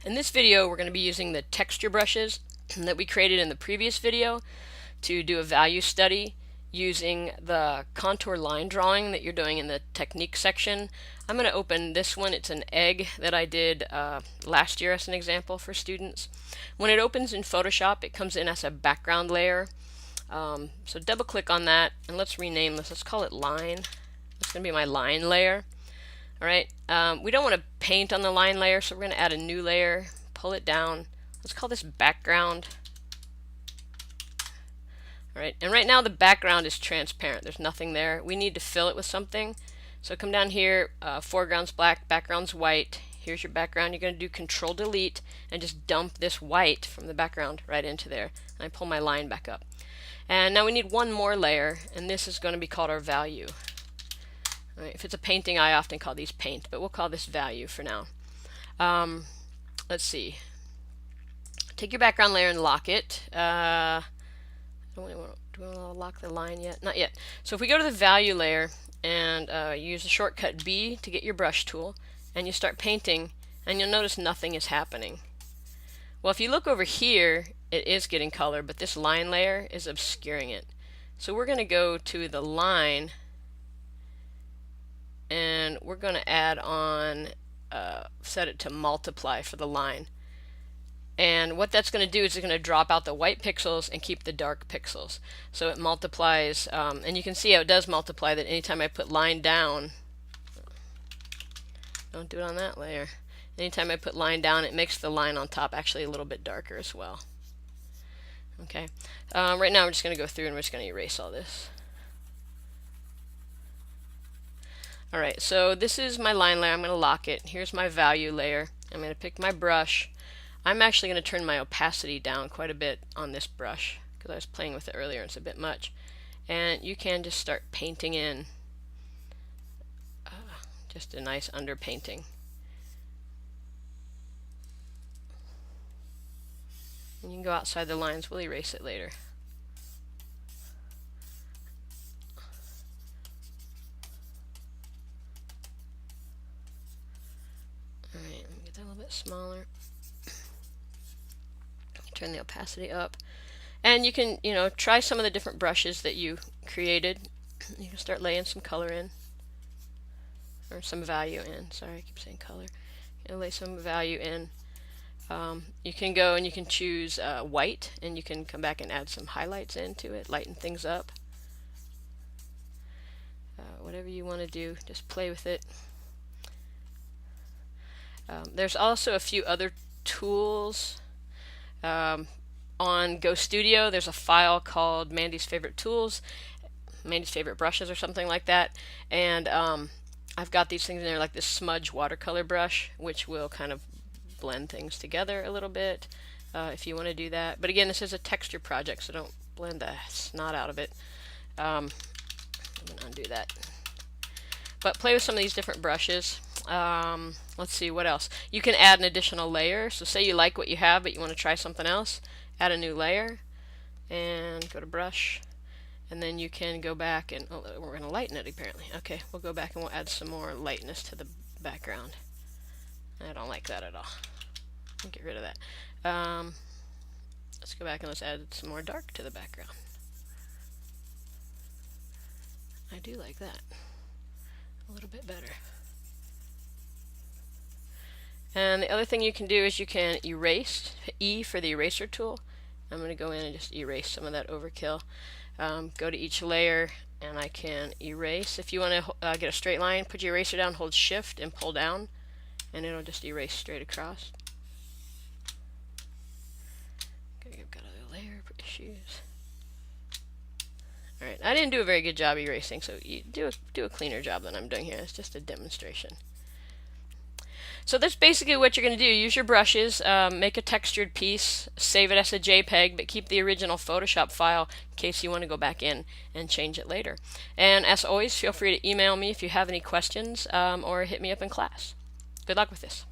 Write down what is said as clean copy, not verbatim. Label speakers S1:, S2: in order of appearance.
S1: In this video, we're going to be using the texture brushes that we created in the previous video to do a value study using the contour line drawing that you're doing in the technique section. I'm going to open this one. It's an egg that I did last year as an example for students. When it opens in Photoshop, it comes in as a background layer. So double click on that and let's rename this. Let's call it line. It's going to be my line layer. Alright, we don't want to paint on the line layer, so we're going to add a new layer, pull it down. Let's call this background. Alright, and right now the background is transparent. There's nothing there. We need to fill it with something. So come down here, foreground's black, background's white. Here's your background. You're going to do Control Delete and just dump this white from the background right into there. And I pull my line back up. And now we need one more layer, and this is going to be called our value. Right, if it's a painting, I often call these paint, but we'll call this value for now. Let's see. Take your background layer and lock it. Do we want to lock the line yet? Not yet. So if we go to the value layer and use the shortcut B to get your brush tool, and you start painting, and you'll notice nothing is happening. Well, if you look over here, it is getting color, but this line layer is obscuring it. So we're going to go to the line, and we're going to add on, set it to multiply for the line. And what that's going to do is it's going to drop out the white pixels and keep the dark pixels. So it multiplies, and you can see how it does multiply, that anytime I put line down, don't do it on that layer, anytime I put line down, it makes the line on top actually a little bit darker as well. Okay, right now we're just going to go through and we're just going to erase all this. Alright, so this is my line layer. I'm going to lock it. Here's my value layer. I'm going to pick my brush. I'm actually going to turn my opacity down quite a bit on this brush because I was playing with it earlier and it's a bit much. And you can just start painting in just a nice underpainting. And you can go outside the lines. We'll erase it later. Alright, let me get that a little bit smaller. Turn the opacity up. And you can, try some of the different brushes that you created. You can start laying some color in. Or some value in. Sorry, I keep saying color. You lay some value in. You can go and you can choose white, and you can come back and add some highlights into it, lighten things up. Whatever you want to do, just play with it. There's also a few other tools. On Go Studio, there's a file called Mandy's Favorite Tools, Mandy's Favorite Brushes or something like that. And I've got these things in there like this smudge watercolor brush, which will kind of blend things together a little bit if you want to do that. But again, this is a texture project, so don't blend the snot out of it. I'm going to undo that. But play with some of these different brushes. Let's see, what else? You can add an additional layer. So say you like what you have, but you want to try something else. Add a new layer and go to brush. And then you can go back and, oh, we're going to lighten it apparently. Okay, we'll go back and we'll add some more lightness to the background. I don't like that at all. I'll get rid of that. Let's go back and let's add some more dark to the background. I do like that a little bit better. And the other thing you can do is you can erase, E for the eraser tool. I'm going to go in and just erase some of that overkill. Go to each layer and I can erase. If you want to get a straight line, put your eraser down, hold shift and pull down, and it'll just erase straight across. Okay, I've got a layer issues. Alright, I didn't do a very good job erasing, so you do a cleaner job than I'm doing here. It's just a demonstration. So that's basically what you're going to do. Use your brushes, make a textured piece, save it as a JPEG, but keep the original Photoshop file in case you want to go back in and change it later. And as always, feel free to email me if you have any questions or hit me up in class. Good luck with this.